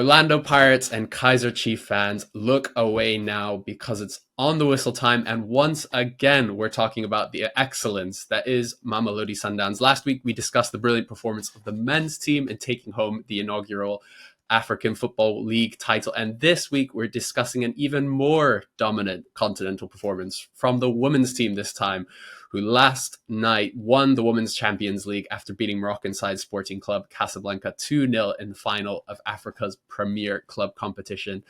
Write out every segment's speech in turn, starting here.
Orlando Pirates and Kaiser Chief fans, look away now because it's on the whistle time. And once again, we're talking about the excellence that is Mamelodi Sundowns. Last week, we discussed the brilliant performance of the men's team in taking home the inaugural African Football League title. And this week, we're discussing an even more dominant continental performance from the women's team this time, who last night won the Women's Champions League after beating Moroccan side Sporting Club Casablanca 2-0 in the final of Africa's premier club competition.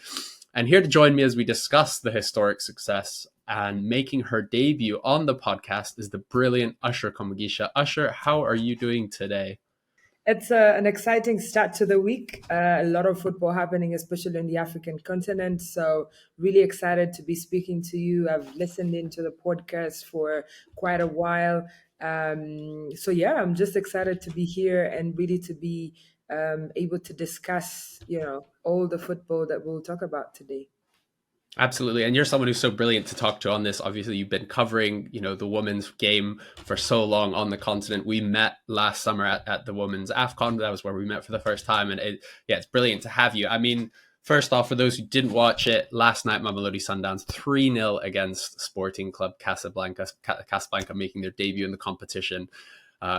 And here to join me as we discuss the historic success and making her debut on the podcast is the brilliant Usher Komugisha. Usher, how are you doing today? It's an exciting start to the week. A lot of football happening, especially in the African continent. So really excited to be speaking to you. I've listened into the podcast for quite a while. I'm just excited to be here and really to be able to discuss, all the football that we'll talk about today. Absolutely. And you're someone who's so brilliant to talk to on this. Obviously, you've been covering, the women's game for so long on the continent. We met last summer at the women's AFCON. That was where we met for the first time. And it's brilliant to have you. I mean, first off, for those who didn't watch it, last night, Mamelodi Sundowns 3-0 against Sporting Club Casablanca. Casablanca making their debut in the competition.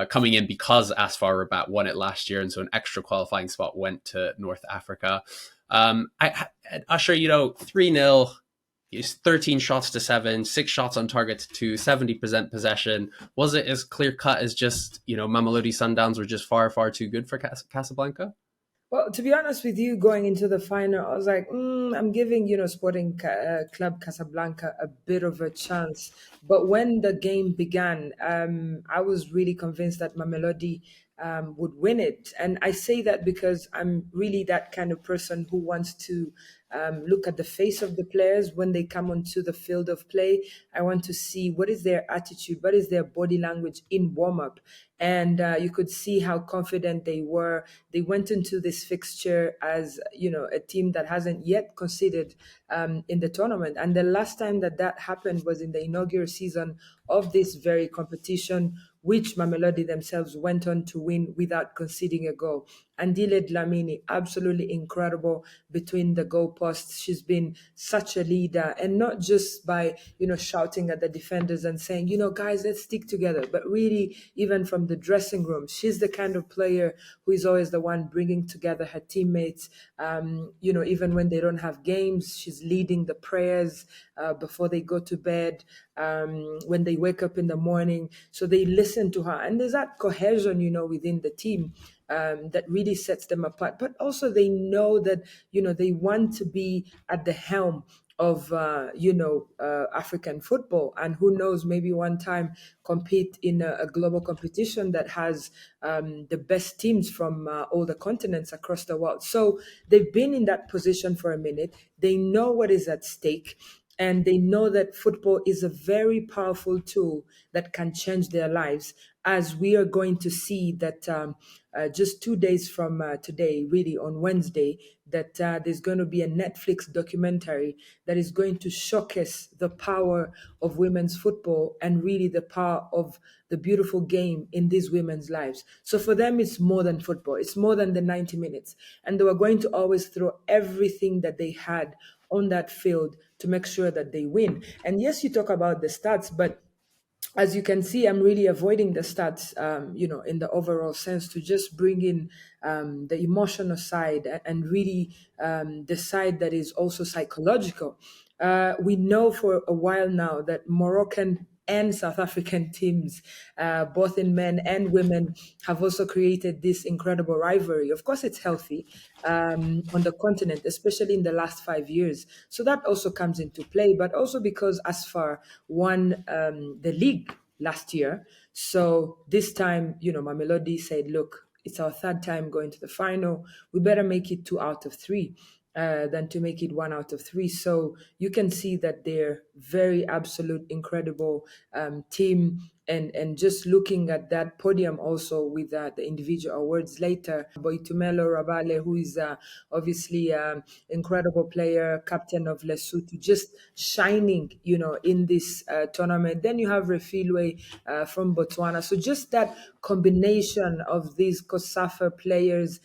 Coming in because ASFAR Rabat won it last year. And so an extra qualifying spot went to North Africa. Usher, 3-0, 13 shots to 7, 6 shots on target to 70% possession. Was it as clear cut as just, Mamelodi Sundowns were just far, far too good for Casablanca? Well, to be honest with you, going into the final, I was like, I'm giving, Sporting Club Casablanca a bit of a chance. But when the game began, I was really convinced that Mamelodi would win it. And I say that because I'm really that kind of person who wants to look at the face of the players when they come onto the field of play. I want to see what is their attitude, what is their body language in warm-up. And you could see how confident they were. They went into this fixture as, a team that hasn't yet conceded in the tournament. And the last time that happened was in the inaugural season of this very competition, which Mamelodi themselves went on to win without conceding a goal. Andile Dlamini, absolutely incredible between the goalposts. She's been such a leader, and not just by, shouting at the defenders and saying, guys, let's stick together, but really even from the dressing room. She's the kind of player who is always the one bringing together her teammates. Even when they don't have games, she's leading the prayers before they go to bed, when they wake up in the morning. So they listen to her. And there's that cohesion, within the team that really sets them apart. But also they know that, they want to be at the helm of African football, and who knows, maybe one time compete in a global competition that has the best teams from all the continents across the world. So they've been in that position for a minute. They know what is at stake, and they know that football is a very powerful tool that can change their lives, as we are going to see that just 2 days from today, really on Wednesday, that there's going to be a Netflix documentary that is going to showcase the power of women's football and really the power of the beautiful game in these women's lives. So for them, it's more than football. It's more than the 90 minutes. And they were going to always throw everything that they had on that field to make sure that they win. And yes, you talk about the stats, but as you can see, I'm really avoiding the stats, in the overall sense, to just bring in the emotional side and really the side that is also psychological. We know for a while now that Moroccan and South African teams, both in men and women, have also created this incredible rivalry. Of course, it's healthy on the continent, especially in the last 5 years. So that also comes into play, but also because ASFAR won the league last year. So this time, Mamelodi said, look, it's our third time going to the final. We better make it 2 out of 3. Than to make it 1 out of 3. So you can see that they're very absolute, incredible team. and just looking at that podium also with the individual awards later, Boitumelo Rabale, who is obviously incredible player, captain of Lesotho, just shining, in this tournament. Then you have Refilwe from Botswana. So just that combination of these COSAFA players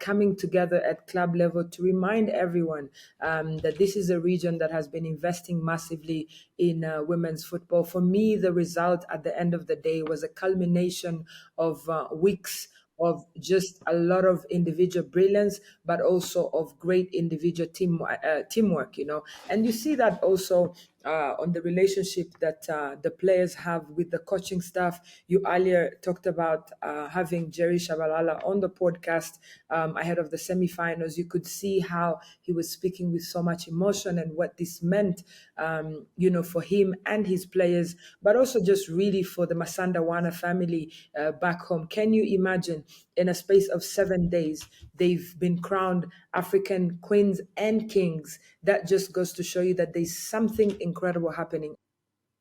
coming together at club level to remind everyone that this is a region that has been investing massively in women's football. For me, the result at the end of the day was a culmination of weeks of just a lot of individual brilliance, but also of great individual teamwork, And you see that also on the relationship that the players have with the coaching staff. You earlier talked about having Jerry Shabalala on the podcast ahead of the semifinals. You could see how he was speaking with so much emotion and what this meant, for him and his players, but also just really for the Masanda Wana family back home. Can you imagine, in a space of 7 days, they've been crowned African queens and kings? That just goes to show you that there's something incredible happening.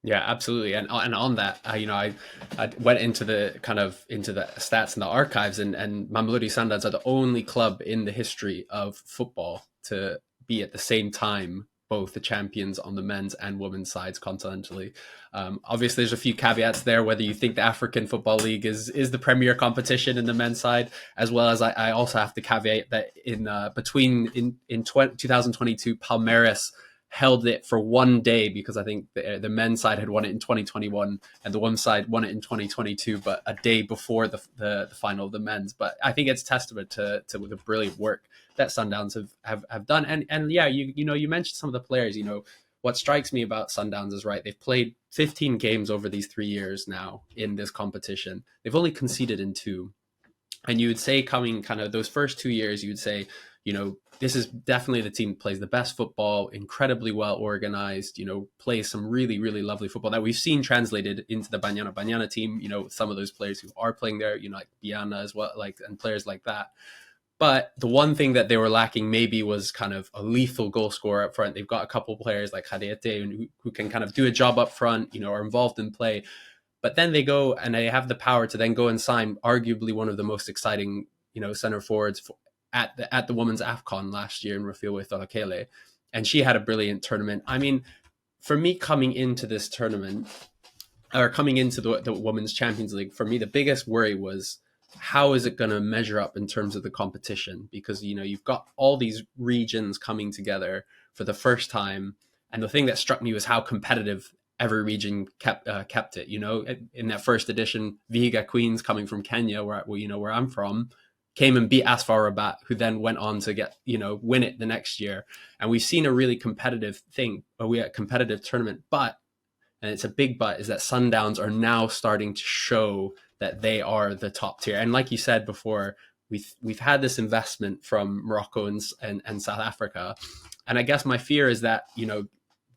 Yeah, absolutely. And on that, I went into the stats and the archives, and Mamelodi Sundowns are the only club in the history of football to be at the same time both the champions on the men's and women's sides continentally. Obviously, there's a few caveats there. Whether you think the African Football League is the premier competition in the men's side, as well as I also have to caveat that in 2022, Palmeiras held it for one day because I think the men's side had won it in 2021 and the women's side won it in 2022, but a day before the final of the men's. But I think it's testament to the brilliant work that Sundowns have done. And yeah, you mentioned some of the players. What strikes me about Sundowns is, right, they've played 15 games over these 3 years now in this competition. They've only conceded in two. And you would say, coming kind of those first 2 years, you would say, this is definitely the team that plays the best football, incredibly well organized, plays some really, really lovely football that we've seen translated into the Banyana team, some of those players who are playing there, like Banyana as well, and players like that. But the one thing that they were lacking maybe was kind of a lethal goal scorer up front. They've got a couple players like Hadete who can kind of do a job up front, are involved in play. But then they go and they have the power to then go and sign arguably one of the most exciting, center forwards at the women's AFCON last year in Refilwe Tholakele. And she had a brilliant tournament. I mean, for me, coming into this tournament, or coming into the Women's Champions League, for me, the biggest worry was, how is it going to measure up in terms of the competition? Because, you've got all these regions coming together for the first time. And the thing that struck me was how competitive every region kept it. In that first edition, Vihiga Queens, coming from Kenya, where I'm from, came and beat ASFAR Rabat, who then went on to get, win it the next year. And we've seen a really competitive competitive tournament, but, and it's a big but, is that Sundowns are now starting to show that they are the top tier. And like you said before, we've had this investment from Morocco and South Africa. And I guess my fear is that,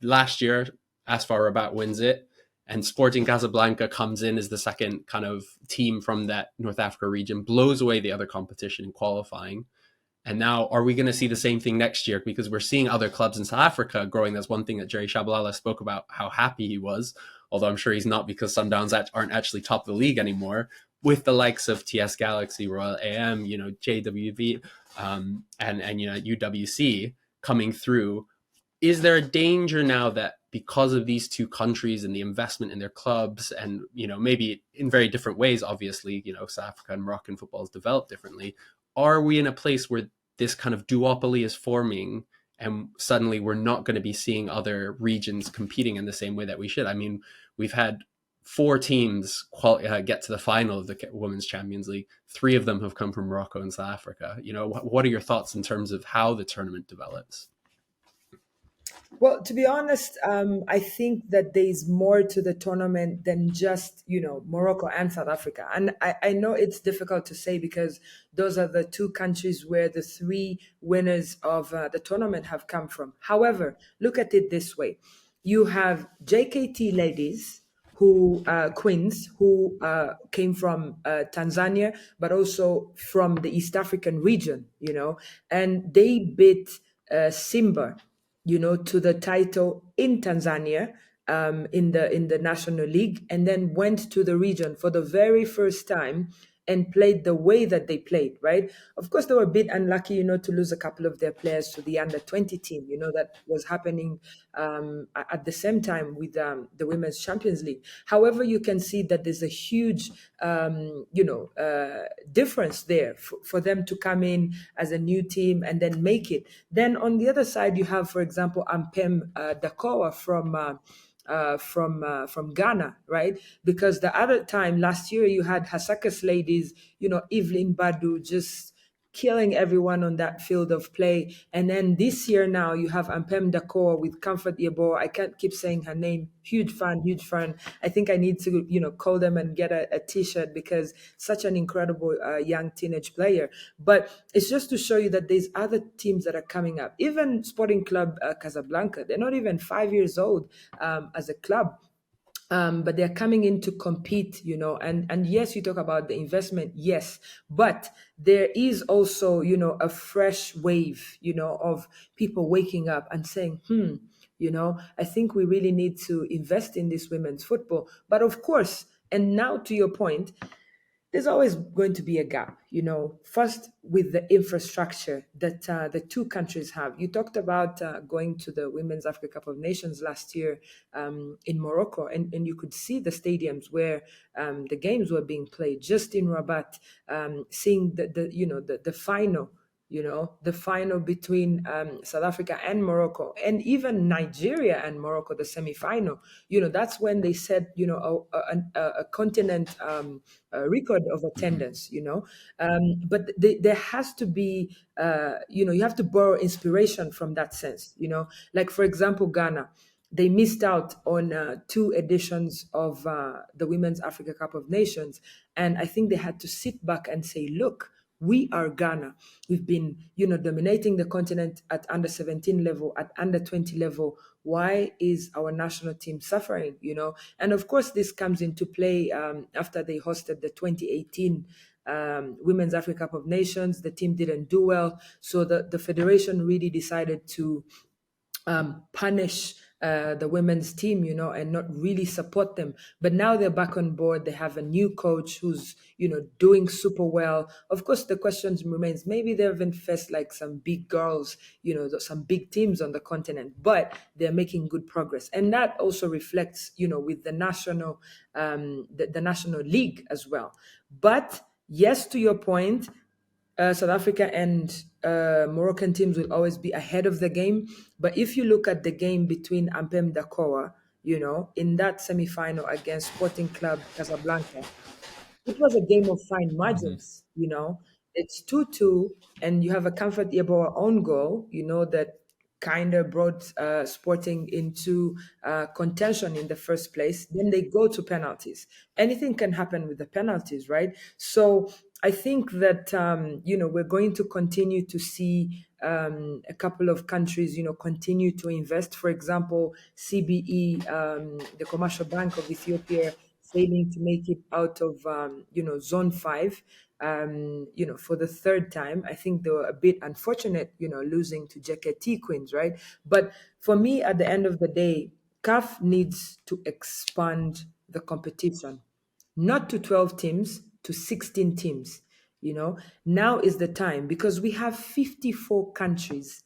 last year, ASFAR Rabat wins it, and Sporting Casablanca comes in as the second kind of team from that North Africa region, blows away the other competition in qualifying. And now, are we going to see the same thing next year? Because we're seeing other clubs in South Africa growing. That's one thing that Jerry Shabalala spoke about, how happy he was, although I'm sure he's not, because Sundowns aren't actually top of the league anymore, with the likes of TS Galaxy, Royal AM, JWV, and UWC coming through. Is there a danger now that, because of these two countries and the investment in their clubs, and maybe in very different ways, obviously, South Africa and Moroccan football is developed differently, are we in a place where this kind of duopoly is forming, and suddenly we're not going to be seeing other regions competing in the same way that we should? I mean, we've had 4 teams get to the final of the Women's Champions League. 3 of them have come from Morocco and South Africa. What are your thoughts in terms of how the tournament develops? Well, to be honest, I think that there's more to the tournament than just, Morocco and South Africa. And I know it's difficult to say because those are the 2 countries where the 3 winners of the tournament have come from. However, look at it this way. You have JKT ladies, Queens, who came from Tanzania, but also from the East African region, and they beat Simba, to the title in Tanzania. in the national league, and then went to the region for the very first time and played the way that they played, right? Of course, they were a bit unlucky, to lose a couple of their players to the under 20 team, that was happening at the same time with the Women's Champions League. However, you can see that there's a huge, difference there for them to come in as a new team and then make it. Then on the other side, you have, for example, Ampem Dakoa from Ghana, right? Because the other time last year you had Hasakas ladies, Evelyn Badu just killing everyone on that field of play. And then this year now you have Ampem Dakor with Comfort Yebo. I can't keep saying her name. Huge fan, huge fan. I think I need to, call them and get a t-shirt because such an incredible young teenage player. But it's just to show you that there's other teams that are coming up. Even Sporting Club Casablanca, they're not even 5 years old as a club. But they're coming in to compete, and yes, you talk about the investment, yes, but there is also, a fresh wave, of people waking up and saying, I think we really need to invest in this women's football. But of course, and now to your point, there's always going to be a gap, first with the infrastructure that the two countries have. You talked about going to the Women's Africa Cup of Nations last year in Morocco, and you could see the stadiums where the games were being played, just in Rabat, seeing the final, the final between South Africa and Morocco, and even Nigeria and Morocco, the semi-final. That's when they set, a continent record of attendance. But there has to be, you have to borrow inspiration from that sense. Like for example, Ghana. They missed out on two editions of the Women's Africa Cup of Nations. And I think they had to sit back and say, look, we are Ghana. We've been, dominating the continent at under 17 level, at under 20 level. Why is our national team suffering? And of course, this comes into play after they hosted the 2018 Women's Africa Cup of Nations. The team didn't do well. So the federation really decided to punish the women's team, and not really support them. But now they're back on board. They have a new coach who's, doing super well. Of course, the question remains, maybe they haven't faced like some big girls, some big teams on the continent, but they're making good progress. And that also reflects, with the national, the national league as well. But yes, to your point, South Africa and Moroccan teams will always be ahead of the game. But if you look at the game between Ampem Dakoa, in that semi-final against Sporting Club Casablanca, it was a game of fine Mhm. margins. It's 2-2, and you have a Comfort Yeboah own goal, that kind of brought Sporting into contention in the first place. Then they go to penalties. Anything can happen with the penalties, right? So I think that we're going to continue to see a couple of countries, continue to invest. For example, CBE, the Commercial Bank of Ethiopia, failing to make it out of zone 5 for the third time. I think they were a bit unfortunate, losing to JKT Queens, right? But for me, at the end of the day, CAF needs to expand the competition, not to 12 teams, to 16 teams. Now is the time, because we have 54 countries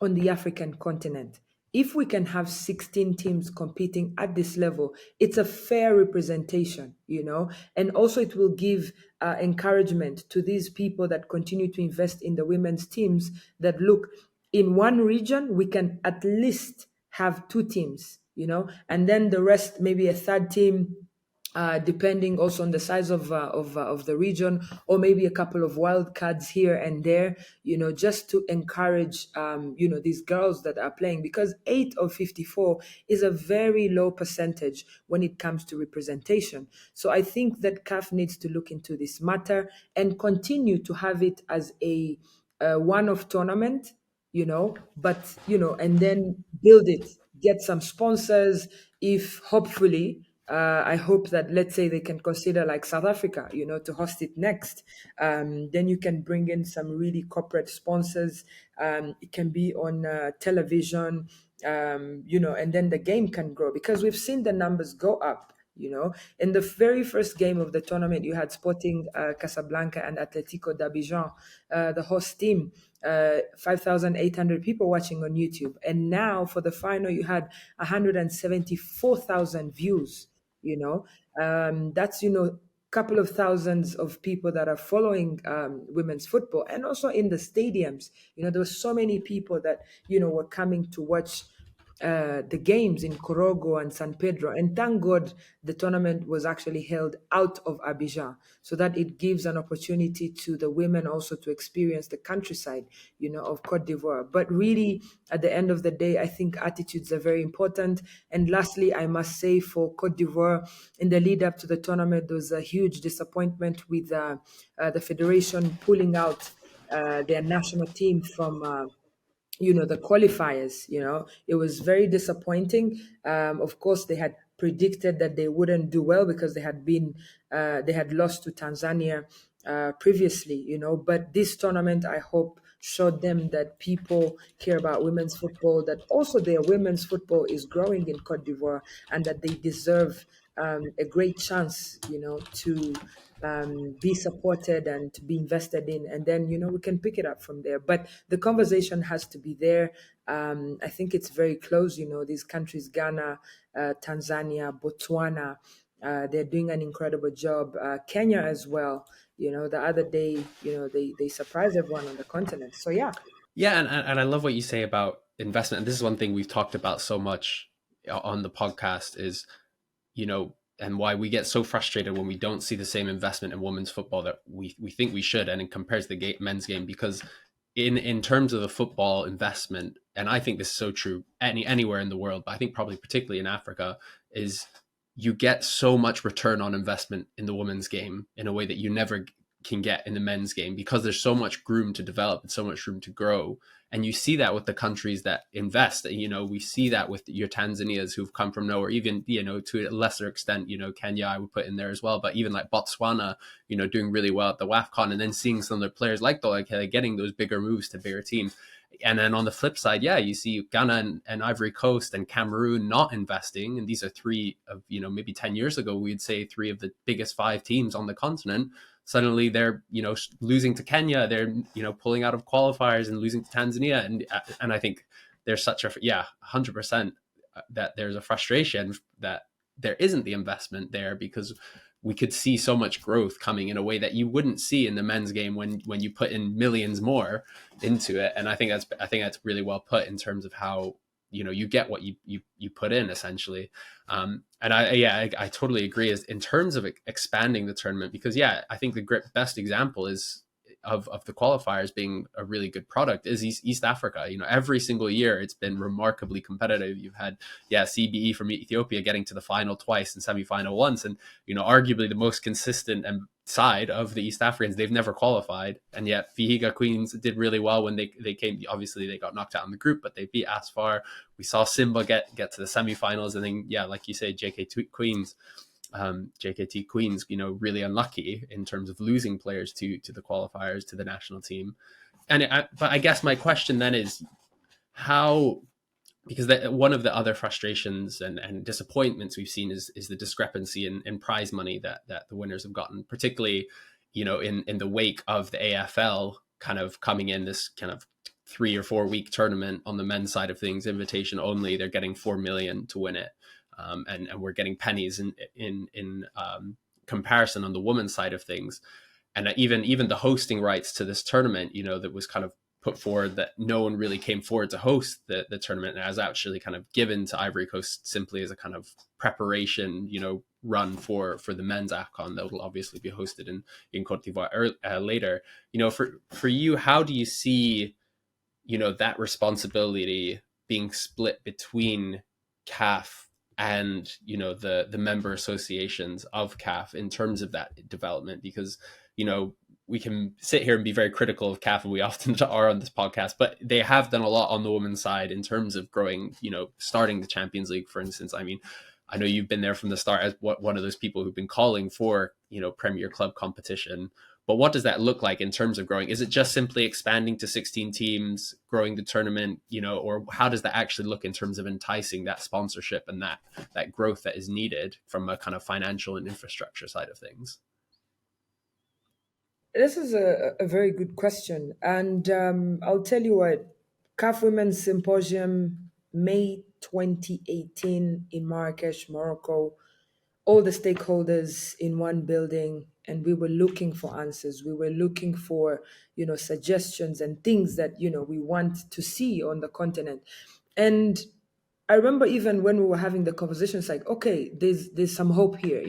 on the African continent. If we can have 16 teams competing at this level, it's a fair representation, and also it will give encouragement to these people that continue to invest in the women's teams, that look, in one region, we can at least have two teams, and then the rest, maybe a third team, depending also on the size of the region, or maybe a couple of wild cards here and there, just to encourage these girls that are playing, because 8 of 54 is a very low percentage when it comes to representation. So I think that CAF needs to look into this matter and continue to have it as a one-off tournament, but and then build it, get some sponsors, if hopefully I hope that, let's say, they can consider like South Africa, to host it next. Then you can bring in some really corporate sponsors. It can be on television, and then the game can grow because we've seen the numbers go up. In the very first game of the tournament, you had Sporting Casablanca and Atletico d'Abidjan, the host team, 5,800 people watching on YouTube. And now for the final, you had 174,000 views. That's couple of thousands of people that are following women's football, and also in the stadiums. There were so many people that were coming to watch the games in Corogo and San Pedro. And thank God the tournament was actually held out of Abidjan, so that it gives an opportunity to the women also to experience the countryside, of Cote d'Ivoire. But really, at the end of the day, I think attitudes are very important. And lastly, I must say for Cote d'Ivoire, in the lead up to the tournament, there was a huge disappointment with the federation pulling out their national team from the qualifiers. It was very disappointing. Of course, they had predicted that they wouldn't do well because they had lost to Tanzania previously. But this tournament, I hope, showed them that people care about women's football, that also their women's football is growing in Cote d'Ivoire, and that they deserve a great chance to be supported and to be invested in, and then we can pick it up from there. But the conversation has to be there. I think it's very close. These countries, Ghana, Tanzania, Botswana, they're doing an incredible job. Kenya as well. The other day, they surprised everyone on the continent. So yeah. Yeah, and I love what you say about investment. And this is one thing we've talked about so much on the podcast is, and why we get so frustrated when we don't see the same investment in women's football that we think we should, and it compares the men's game. Because in terms of the football investment, and I think this is so true anywhere in the world, but I think probably particularly in Africa, is you get so much return on investment in the women's game in a way that you never can get in the men's game, because there's so much room to develop and so much room to grow. And you see that with the countries that invest. We see that with your Tanzanias who've come from nowhere, even, to a lesser extent, Kenya, I would put in there as well. But even like Botswana, doing really well at the WAFCON, and then seeing some of their players like Dolakele getting those bigger moves to bigger teams. And then on the flip side, yeah, you see Ghana and Ivory Coast and Cameroon not investing. And these are three of, maybe 10 years ago, we'd say three of the biggest five teams on the continent. Suddenly they're, losing to Kenya. They're, pulling out of qualifiers and losing to Tanzania. And I think there's such 100% that there's a frustration that there isn't the investment there, because we could see so much growth coming in a way that you wouldn't see in the men's game when you put in millions more into it. And I think that's really well put in terms of how, you get what you put in, essentially. And I totally agree as in terms of expanding the tournament, because I think the best example is of the qualifiers being a really good product is East Africa. Every single year it's been remarkably competitive. You've had CBE from Ethiopia getting to the final twice and semi-final once, and arguably the most consistent and side of the East Africans. They've never qualified, and yet Vihiga Queens did really well when they came. Obviously they got knocked out in the group, but they beat ASFAR. We saw Simba get to the semi-finals, and then like you say, JKT Queens, really unlucky in terms of losing players to the qualifiers, to the national team. But I guess my question then is how, because one of the other frustrations and disappointments we've seen is the discrepancy in prize money that the winners have gotten, particularly, in the wake of the AFL kind of coming in, this kind of 3 or 4 week tournament on the men's side of things, invitation only. They're getting 4 million to win it. And we're getting pennies in comparison on the women's side of things. And even the hosting rights to this tournament, that was kind of put forward, that no one really came forward to host the tournament, and was actually kind of given to Ivory Coast simply as a kind of preparation, run for the men's AFCON that will obviously be hosted in Cote d'Ivoire later. For you, how do you see, that responsibility being split between CAF and the member associations of CAF in terms of that development? Because we can sit here and be very critical of CAF, and we often are on this podcast, but they have done a lot on the women's side in terms of growing, starting the Champions League, for instance. I mean, I know you've been there from the start as one of those people who've been calling for, Premier Club competition. But what does that look like in terms of growing? Is it just simply expanding to 16 teams, growing the tournament, or how does that actually look in terms of enticing that sponsorship and that growth that is needed from a kind of financial and infrastructure side of things? This is a very good question. And I'll tell you what, CAF Women's Symposium, May 2018 in Marrakesh, Morocco, all the stakeholders in one building, and we were looking for answers. We were looking for, suggestions and things that, we want to see on the continent. And I remember even when we were having the conversation, it's like, okay, there's some hope here,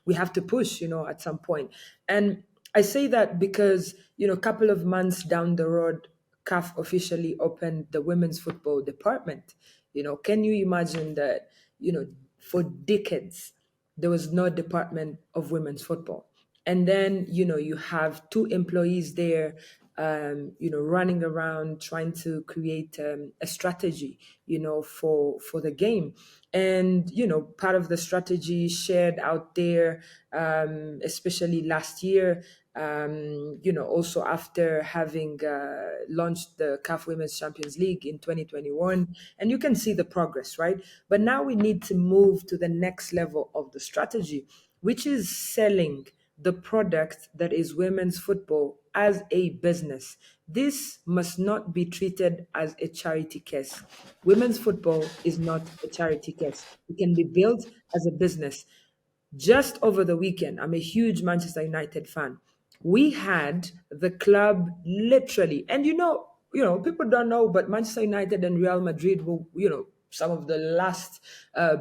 we have to push, at some point. And I say that because, a couple of months down the road, CAF officially opened the women's football department. Can you imagine that, for decades there was no department of women's football? And then, you have two employees there, running around trying to create a strategy, for the game. And, part of the strategy shared out there, especially last year, also after having launched the CAF Women's Champions League in 2021. And you can see the progress, right? But now we need to move to the next level of the strategy, which is selling the product that is women's football as a business. This must not be treated as a charity case. Women's football is not a charity case. It can be built as a business. Just over the weekend, I'm a huge Manchester United fan. We had the club literally, and people don't know, but Manchester United and Real Madrid were, some of the last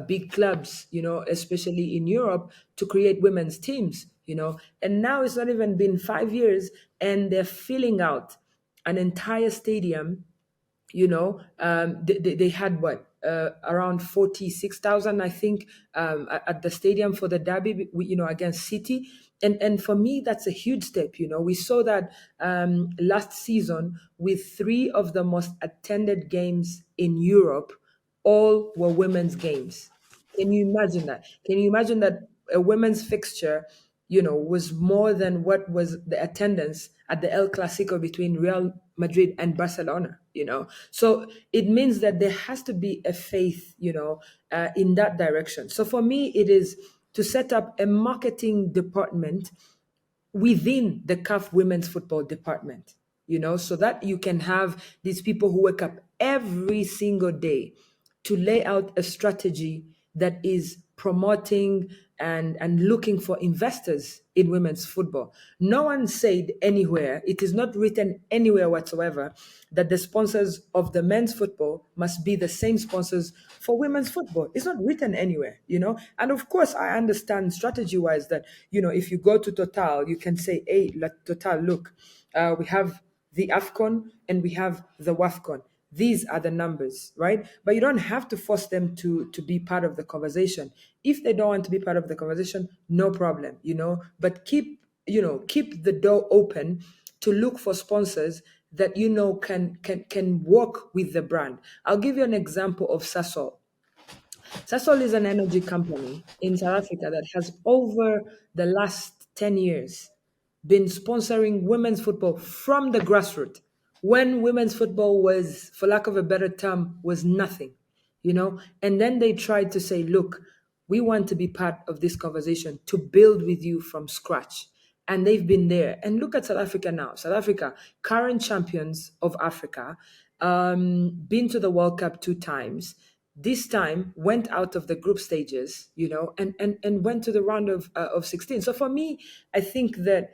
big clubs, especially in Europe, to create women's teams, and now it's not even been 5 years, and they're filling out an entire stadium. They had what, around 46,000, I think, at the stadium for the derby, against City. And for me, that's a huge step. We saw that last season with three of the most attended games in Europe, all were women's games. Can you imagine that? Can you imagine that a women's fixture, was more than what was the attendance at the El Clasico between Real Madrid and Barcelona, So it means that there has to be a faith, in that direction. So for me, it is to set up a marketing department within the CAF women's football department, so that you can have these people who wake up every single day to lay out a strategy that is promoting and looking for investors in women's football. No one said anywhere, it is not written anywhere whatsoever, that the sponsors of the men's football must be the same sponsors for women's football. It's not written anywhere, And of course, I understand strategy wise that, if you go to Total, you can say, hey, Total, look, we have the AFCON and we have the WAFCON. These are the numbers, right? But you don't have to force them to be part of the conversation. If they don't want to be part of the conversation, no problem, But keep the door open to look for sponsors that can work with the brand. I'll give you an example of Sasol. Sasol is an energy company in South Africa that has, over the last 10 years, been sponsoring women's football from the grassroots, when women's football was, for lack of a better term, was nothing, And then they tried to say, look, we want to be part of this conversation, to build with you from scratch. And they've been there. And look at South Africa now. South Africa, current champions of Africa, been to the World Cup 2 times. This time went out of the group stages, and went to the round of 16. So for me, I think that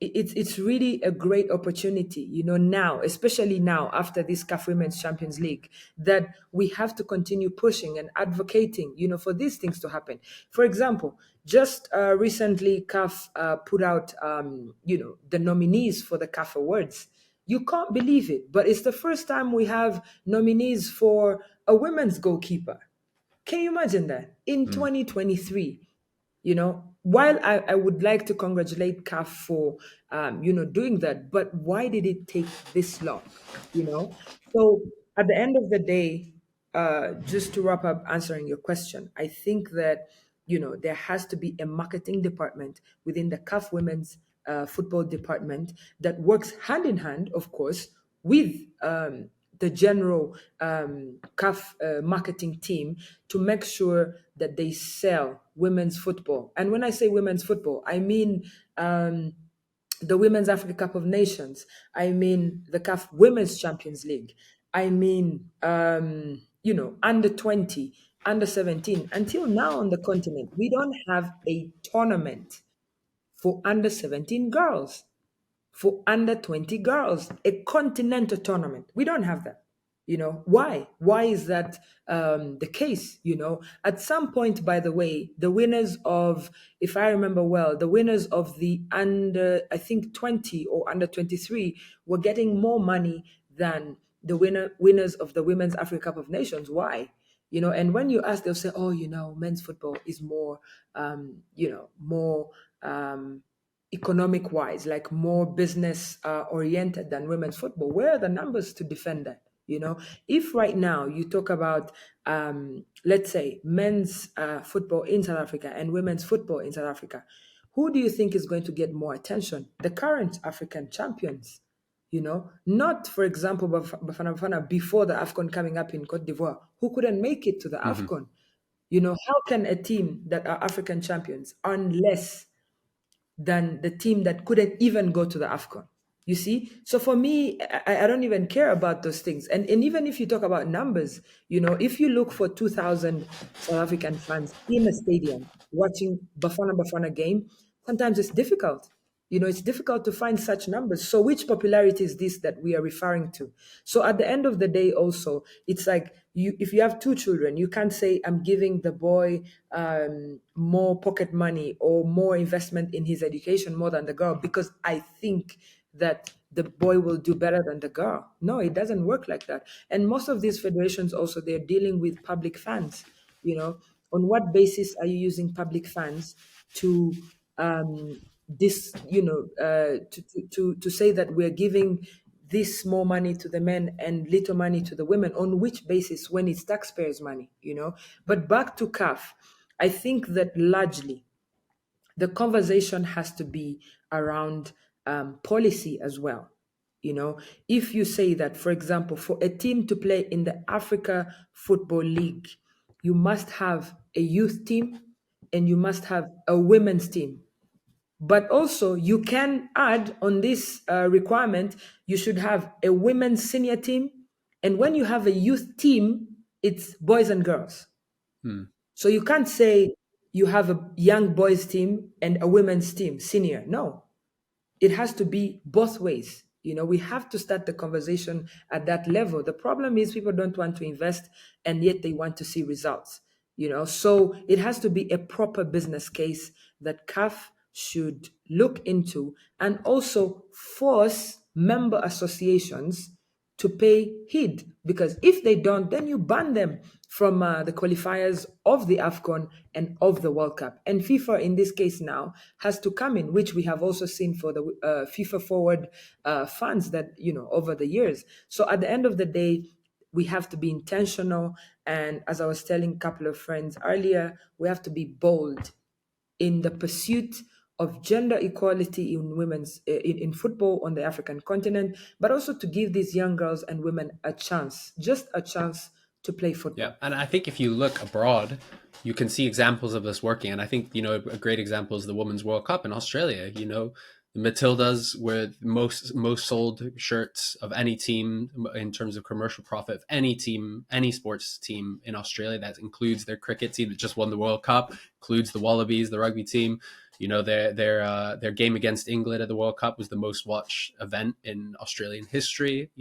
it's really a great opportunity, now, especially now after this CAF Women's Champions League, that we have to continue pushing and advocating, for these things to happen. For example, just recently, CAF put out, the nominees for the CAF Awards. You can't believe it, but it's the first time we have nominees for a women's goalkeeper. Can you imagine that? In 2023, while I would like to congratulate CAF for, doing that, but why did it take this long? So at the end of the day, just to wrap up answering your question, I think that there has to be a marketing department within the CAF Women's Football Department that works hand in hand, of course, with the general CAF marketing team to make sure that they sell women's football. And when I say women's football, I mean the Women's Africa Cup of Nations. I mean the CAF Women's Champions League. I mean, under 20, under 17. Until now on the continent, we don't have a tournament for under 17 girls, for under 20 girls, a continental tournament. We don't have that. Why? Why is that the case? At some point, by the way, the winners of, if I remember well, the winners of the under, I think 20 or under 23 were getting more money than the winners of the Women's Africa Cup of Nations. Why? And when you ask, they'll say, oh, men's football is more, more economic wise, like more business oriented than women's football. Where are the numbers to defend that? If right now you talk about, let's say, men's football in South Africa and women's football in South Africa, who do you think is going to get more attention? The current African champions, not, for example, Bafana Bafana before the AFCON coming up in Cote d'Ivoire, who couldn't make it to the AFCON. How can a team that are African champions earn less than the team that couldn't even go to the AFCON? You see? So for me, I don't even care about those things. And even if you talk about numbers, if you look for 2,000 South African fans in a stadium watching Bafana Bafana game, sometimes it's difficult. It's difficult to find such numbers. So which popularity is this that we are referring to? So at the end of the day, also, it's like if you have two children, you can't say I'm giving the boy more pocket money or more investment in his education more than the girl because I think that the boy will do better than the girl. No, it doesn't work like that. And most of these federations also, they're dealing with public funds. On what basis are you using public funds to to say that we're giving this more money to the men and little money to the women? On which basis, when it's taxpayers' money? But back to CAF, I think that largely the conversation has to be around policy as well. If you say that, for example, for a team to play in the Africa Football League, you must have a youth team and you must have a women's team. But also, you can add on this requirement, you should have a women's senior team. And when you have a youth team, it's boys and girls. So you can't say you have a young boys team and a women's team, senior. No, it has to be both ways. We have to start the conversation at that level. The problem is people don't want to invest and yet they want to see results. So it has to be a proper business case that CAF should look into and also force member associations to pay heed, because if they don't, then you ban them from the qualifiers of the AFCON and of the World Cup. And FIFA, in this case now, has to come in, which we have also seen for the FIFA Forward funds that, over the years. So at the end of the day, we have to be intentional. And as I was telling a couple of friends earlier, we have to be bold in the pursuit of gender equality in women's in football on the African continent, but also to give these young girls and women a chance, just a chance to play football. Yeah, and I think if you look abroad, you can see examples of this working. And I think, a great example is the Women's World Cup in Australia. The Matildas were the most sold shirts of any team in terms of commercial profit of any team, any sports team in Australia. That includes their cricket team that just won the World Cup, includes the Wallabies, the rugby team. Their game against England at the World Cup was the most watched event in Australian history.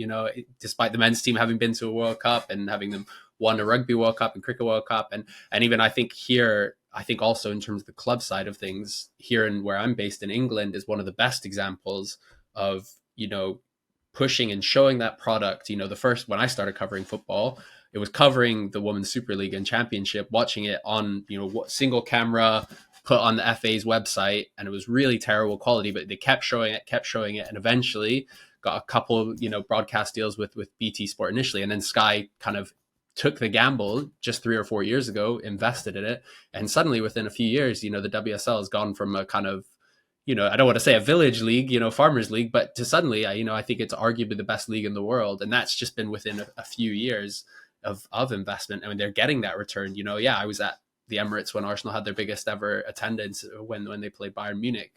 Despite the men's team having been to a World Cup and having them won a rugby World Cup and cricket World Cup, and even I think here, I think also in terms of the club side of things, here and where I'm based in England is one of the best examples of pushing and showing that product. The first, when I started covering football, it was covering the Women's Super League and Championship, watching it on single camera put on the FA's website, and it was really terrible quality, but they kept showing it, and eventually got a couple of broadcast deals with BT Sport initially, and then Sky kind of took the gamble just 3 or 4 years ago, invested in it, and suddenly within a few years, the WSL has gone from a kind of, I don't want to say a village league, farmers league, but to suddenly, I think it's arguably the best league in the world, and that's just been within a few years of investment. I mean, they're getting that return. Yeah, I was at the Emirates when Arsenal had their biggest ever attendance when they played Bayern Munich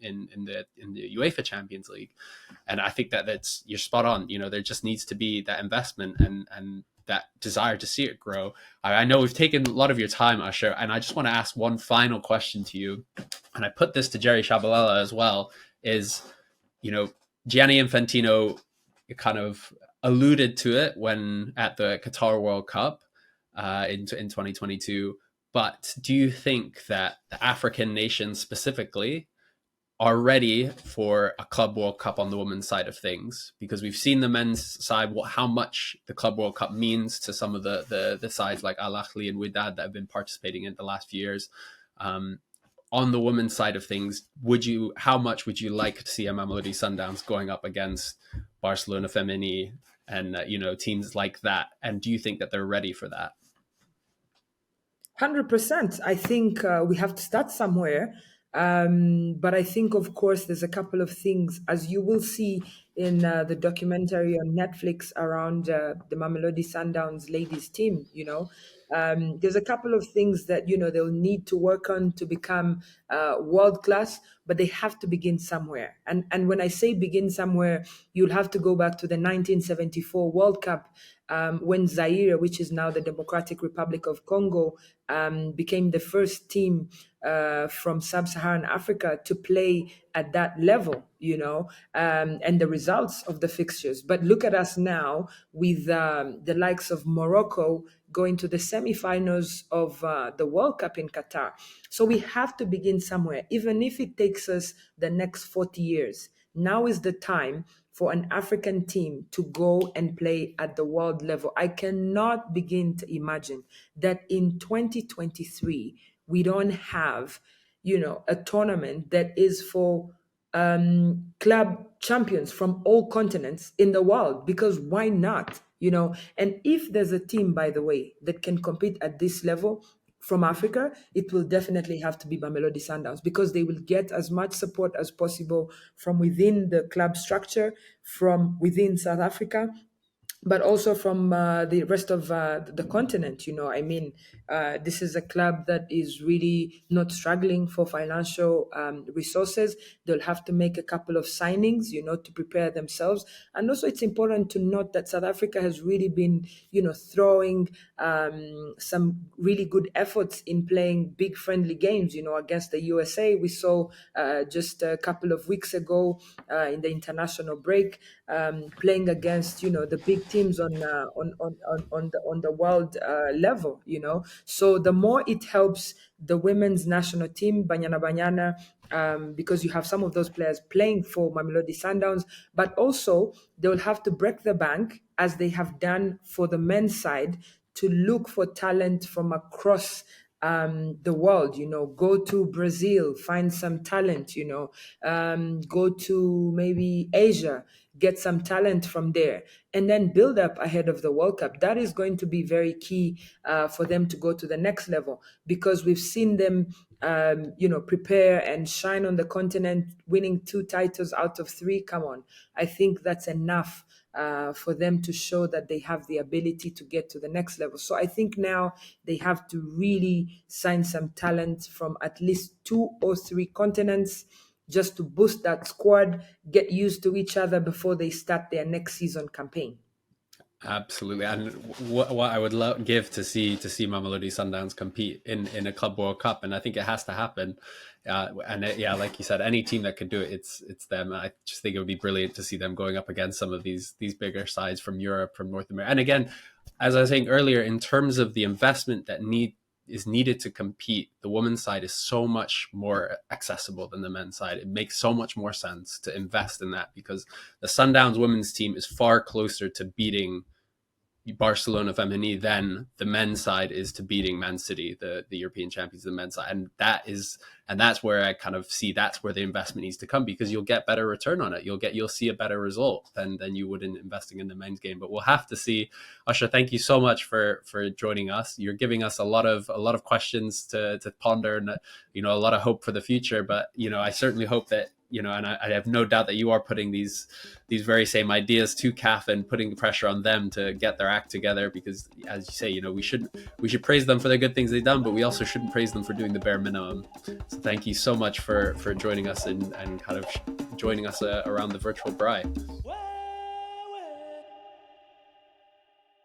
in the UEFA Champions League, and I think that's you're spot on. There just needs to be that investment and that desire to see it grow. I know we've taken a lot of your time, Usher, and I just want to ask one final question to you, and I put this to Jerry Shabalala as well. Is Gianni Infantino kind of alluded to it when at the Qatar World Cup in 2022. But do you think that the African nations specifically are ready for a Club World Cup on the women's side of things? Because we've seen the men's side, how much the Club World Cup means to some of the sides like Al Ahly and Wydad that have been participating in the last few years. On the women's side of things, how much would you like to see a Mamelodi Sundowns going up against Barcelona Femení and teams like that? And do you think that they're ready for that? 100%. I think we have to start somewhere. But I think, of course, there's a couple of things, as you will see in the documentary on Netflix around the Mamelodi Sundowns ladies team. There's a couple of things that they'll need to work on to become world class, but they have to begin somewhere. And when I say begin somewhere, you'll have to go back to the 1974 World Cup, when Zaire, which is now the Democratic Republic of Congo, became the first team from sub-Saharan Africa to play at that level, and the results of the fixtures. But look at us now with the likes of Morocco going to the semifinals of the World Cup in Qatar. So we have to begin somewhere, even if it takes us the next 40 years. Now is the time for an African team to go and play at the world level. I cannot begin to imagine that in 2023, we don't have, a tournament that is for club champions from all continents in the world, because why not? And if there's a team, by the way, that can compete at this level from Africa, it will definitely have to be Mamelodi Sundowns, because they will get as much support as possible from within the club structure, from within South Africa, but also from the rest of the continent. This is a club that is really not struggling for financial resources. They'll have to make a couple of signings, to prepare themselves. And also it's important to note that South Africa has really been, throwing some really good efforts in playing big friendly games, against the USA. We saw just a couple of weeks ago in the international break, playing against, the big teams on the world level. So the more it helps the women's national team, Banyana, because you have some of those players playing for Mamelodi Sundowns, but also they will have to break the bank, as they have done for the men's side, to look for talent from across the world. Go to Brazil, find some talent. Go to maybe Asia, get some talent from there, and then build up ahead of the World Cup. That is going to be very key for them to go to the next level, because we've seen them, prepare and shine on the continent, winning 2 titles out of 3. Come on, I think that's enough for them to show that they have the ability to get to the next level. So I think now they have to really sign some talent from at least 2 or 3 continents, just to boost that squad, get used to each other before they start their next season campaign. Absolutely, and what I would give to see Mamelodi Sundowns compete in a Club World Cup, and I think it has to happen. Yeah, like you said, any team that could do it, it's them. I just think it would be brilliant to see them going up against some of these bigger sides from Europe, from North America. And again, as I was saying earlier, in terms of the investment that is needed to compete, the women's side is so much more accessible than the men's side. It makes so much more sense to invest in that, because the Sundowns women's team is far closer to beating Barcelona Femini, then the men's side is to beating Man City, the European champions, the men's side, and that's where I kind of see that's where the investment needs to come, because you'll get better return on it. You'll see a better result than you would in investing in the men's game. But we'll have to see. Usher, thank you so much for joining us. You're giving us a lot of questions to ponder, and a lot of hope for the future. But I certainly hope that and I have no doubt that you are putting these very same ideas to CAF and putting the pressure on them to get their act together, because as you say, we should praise them for the good things they've done, but we also shouldn't praise them for doing the bare minimum. So thank you so much for joining us and kind of joining us around the virtual braai.